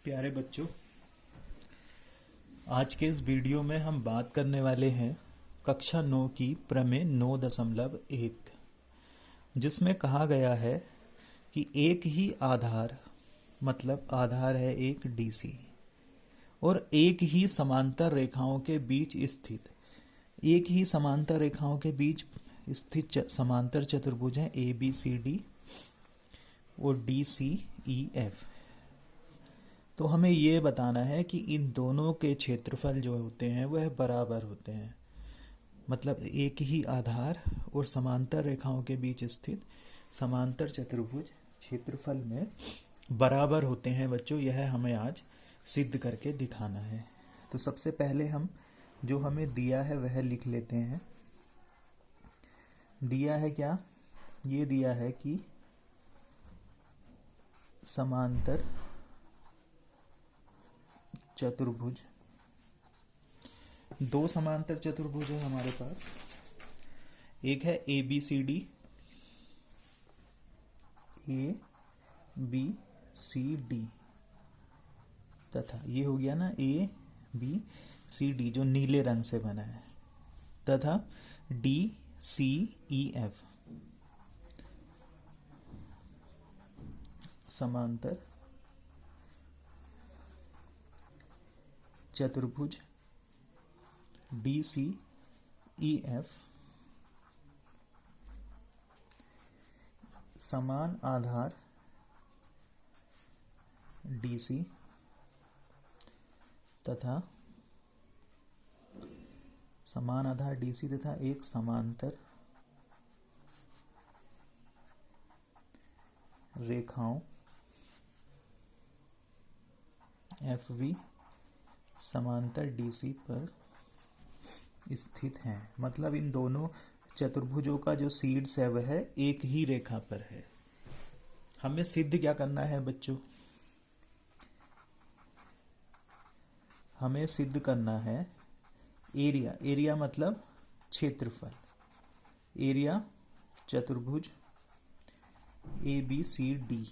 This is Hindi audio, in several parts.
प्यारे बच्चों, आज के इस वीडियो में हम बात करने वाले हैं कक्षा 9 की प्रमेय 9.1, जिसमें कहा गया है कि एक ही आधार मतलब आधार है एक डीसी और एक ही समांतर रेखाओं के बीच स्थित समांतर चतुर्भुज हैं ए बी सी डी और डी सी ई एफ। तो हमें ये बताना है कि इन दोनों के क्षेत्रफल जो होते हैं वह बराबर होते हैं। मतलब एक ही आधार और समांतर रेखाओं के बीच स्थित समांतर चतुर्भुज क्षेत्रफल में बराबर होते हैं बच्चों। यह हमें आज सिद्ध करके दिखाना है। तो सबसे पहले हम जो हमें दिया है वह लिख लेते हैं। दिया है क्या? ये दिया है कि समांतर चतुर्भुज, दो समांतर चतुर्भुज है हमारे पास। एक है A B C D, A B C D, तथा ये हो गया ना ए बी सी डी जो नीले रंग से बना है, तथा डी सी ई एफ समांतर चतुर्भुज डी सी ई एफ समान आधार डीसी तथा समान आधार डीसी तथा एक समांतर रेखाओं एफ वी समांतर डीसी पर स्थित हैं। मतलब इन दोनों चतुर्भुजों का जो सीड्स है वह एक ही रेखा पर है। हमें सिद्ध क्या करना है बच्चों? हमें सिद्ध करना है एरिया। एरिया मतलब क्षेत्रफल। एरिया चतुर्भुज ए बी सी डी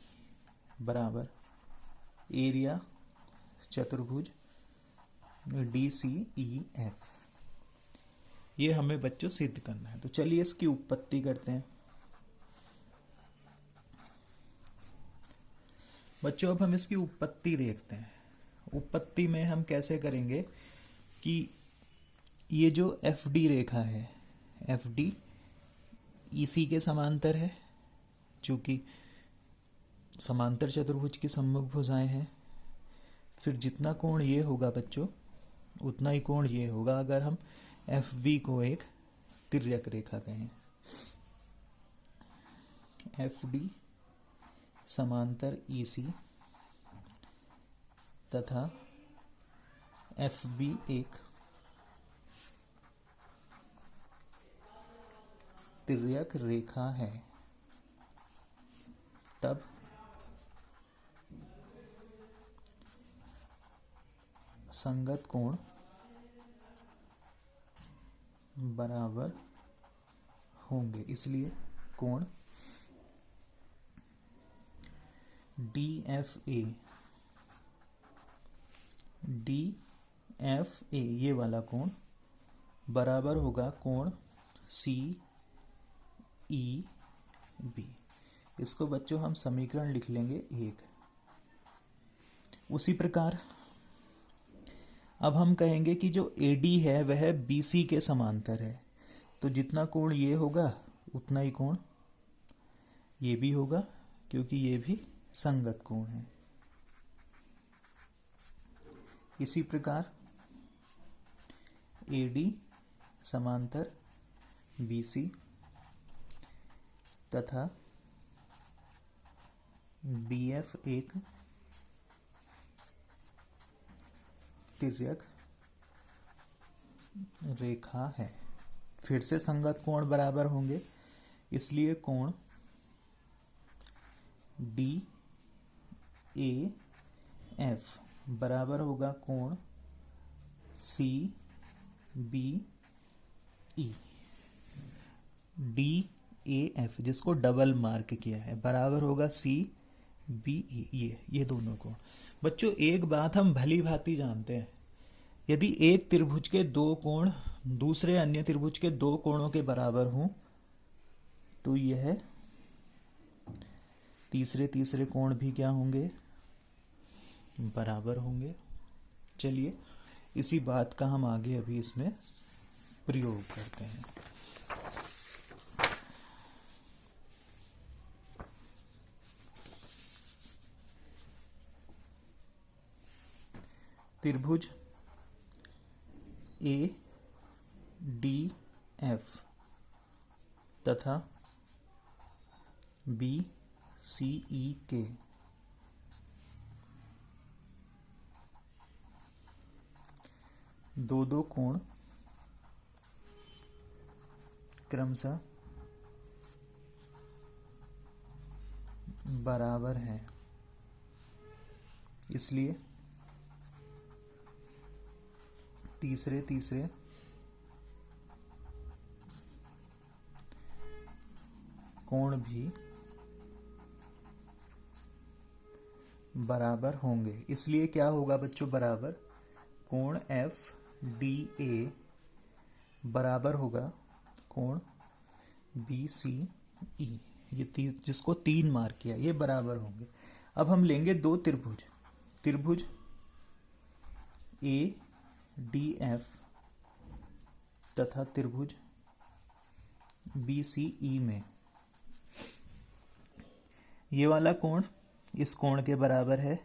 बराबर एरिया चतुर्भुज डी सी ई एफ। ये हमें बच्चों सिद्ध करना है। तो चलिए इसकी उत्पत्ति करते हैं बच्चों। अब हम इसकी उत्पत्ति देखते हैं। उत्पत्ति में हम कैसे करेंगे कि ये जो एफ डी रेखा है, एफ डी इसी के समांतर है, चूंकि समांतर चतुर्भुज की सम्मुख भुजाएं हैं। फिर जितना कोण ये होगा बच्चों उतना ही कोण ये होगा अगर हम एफ वी को एक तिर्यक रेखा कहें। एफ डी समांतर ई सी तथा एफ बी एक तिर्यक रेखा है, तब संगत कोण बराबर होंगे। इसलिए कोण डी एफ ए ये वाला कोण बराबर होगा कोण सी ई बी। इसको बच्चों हम समीकरण लिख लेंगे एक। उसी प्रकार अब हम कहेंगे कि जो AD है वह BC के समांतर है। तो जितना कोण ये होगा उतना ही कोण ये भी होगा, क्योंकि ये भी संगत कोण है। इसी प्रकार AD समांतर BC तथा BF एक तिर्यक रेखा है। फिर से संगत कोण बराबर होंगे, इसलिए कोण डी ए एफ बराबर होगा कोण C B E. D A F जिसको डबल मार्क किया है बराबर होगा सी बी ई, ये दोनों कोण। बच्चों एक बात हम भली भांति जानते हैं, यदि एक त्रिभुज के दो कोण दूसरे अन्य त्रिभुज के दो कोणों के बराबर हों तो यह तीसरे कोण भी क्या होंगे, बराबर होंगे। चलिए इसी बात का हम आगे अभी इसमें प्रयोग करते हैं। त्रिभुज ए डी एफ तथा बी सी ई के दो कोण क्रमशः बराबर हैं, इसलिए तीसरे कोण भी बराबर होंगे। इसलिए क्या होगा बच्चों, बराबर कोण एफ डी ए बराबर होगा कोण बी सी ई। ये जिसको 3 मार्क किया, ये बराबर होंगे। अब हम लेंगे दो त्रिभुज ए डी एफ तथा त्रिभुज बी सी ई में ये वाला कोण इस कोण के बराबर है,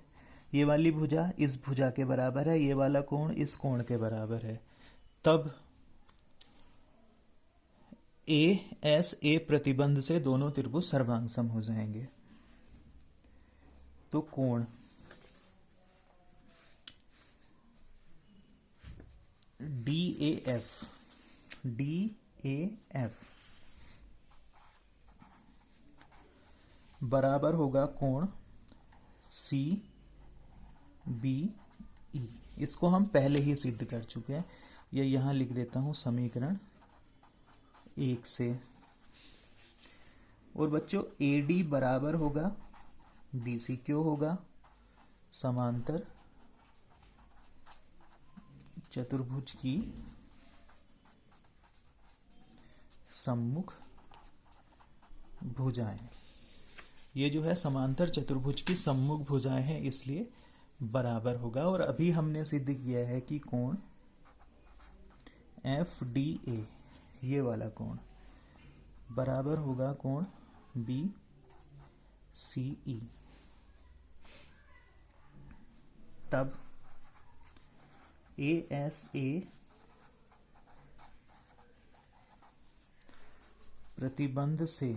ये वाली भुजा इस भुजा के बराबर है, ये वाला कोण इस कोण के बराबर है। तब ए एस ए प्रतिबंध से दोनों त्रिभुज सर्वांग हो जाएंगे। तो कोण डी ए एफ बराबर होगा कोण सी बी ई। इसको हम पहले ही सिद्ध कर चुके हैं, ये यहां लिख देता हूं समीकरण 1 से। और बच्चों ए डी बराबर होगा बी सी, क्यों होगा, समांतर चतुर्भुज की सम्मुख भुजाएं। ये जो है समांतर चतुर्भुज की सम्मुख भुजाएं हैं, इसलिए बराबर होगा। और अभी हमने सिद्ध किया है कि कोण एफ डी ए, ये वाला कोण बराबर होगा कोण बी सी ई। तब ए एस ए प्रतिबंध से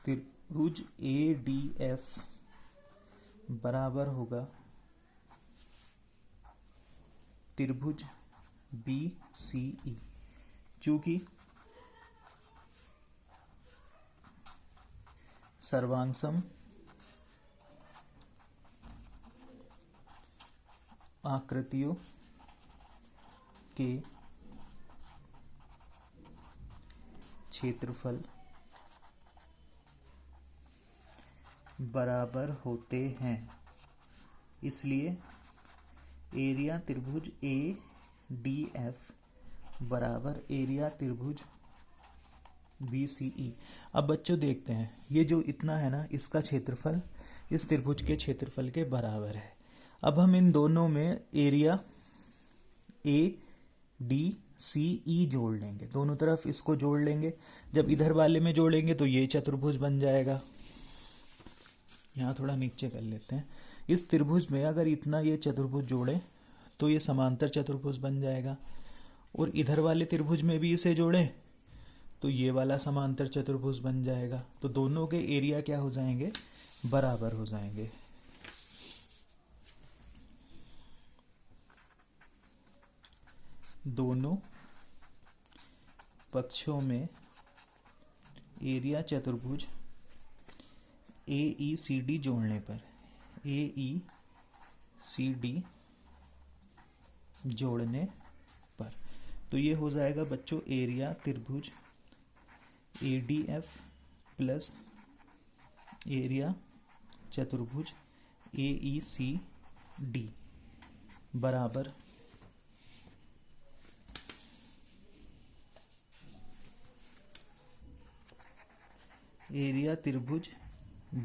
त्रिभुज ए डी एफ बराबर होगा त्रिभुज बी सी ई। चूंकि सर्वांगसम आकृतियों के क्षेत्रफल बराबर होते हैं, इसलिए एरिया त्रिभुज ए डी एफ बराबर एरिया त्रिभुज बी सी ई। अब बच्चों देखते हैं, ये जो इतना है ना, इसका क्षेत्रफल इस त्रिभुज के क्षेत्रफल के बराबर है। अब हम इन दोनों में एरिया ए डी सी ई जोड़ लेंगे, दोनों तरफ इसको जोड़ लेंगे। जब इधर वाले में जोड़ेंगे तो ये चतुर्भुज बन जाएगा। यहाँ थोड़ा नीचे कर लेते हैं। इस त्रिभुज में अगर इतना ये चतुर्भुज जोड़े तो ये समांतर चतुर्भुज बन जाएगा, और इधर वाले त्रिभुज में भी इसे जोड़े तो ये वाला समांतर चतुर्भुज बन जाएगा। तो दोनों के एरिया क्या हो जाएंगे, बराबर हो जाएंगे। दोनों पक्षों में एरिया चतुर्भुज ए ई सी डी जोड़ने पर, ए ई सी डी जोड़ने पर, तो ये हो जाएगा बच्चों एरिया त्रिभुज A D F plus area चतुर्भुज AECD बराबर एरिया त्रिभुज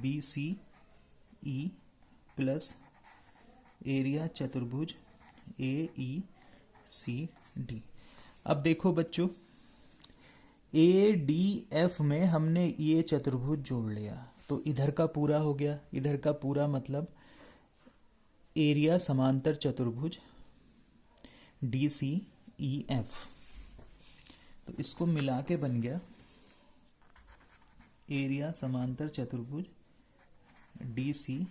BCE प्लस एरिया चतुर्भुज AECD। अब देखो बच्चों, ADF में हमने ये चतुर्भुज जोड़ लिया तो इधर का पूरा हो गया, इधर का पूरा मतलब एरिया समांतर चतुर्भुज DCEF। तो इसको मिला के बन गया एरिया समांतर चतुर्भुज DCEF,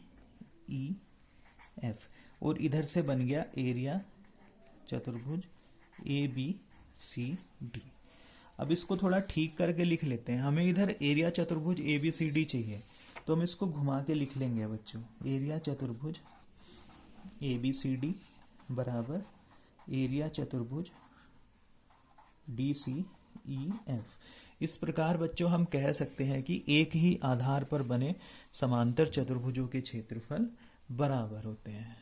और इधर से बन गया एरिया चतुर्भुज ABCD। अब इसको थोड़ा ठीक करके लिख लेते हैं। हमें इधर एरिया चतुर्भुज ABCD चाहिए, तो हम इसको घुमा के लिख लेंगे बच्चों। एरिया चतुर्भुज ABCD बराबर एरिया चतुर्भुज DCEF। इस प्रकार बच्चों हम कह सकते हैं कि एक ही आधार पर बने समांतर चतुर्भुजों के क्षेत्रफल बराबर होते हैं।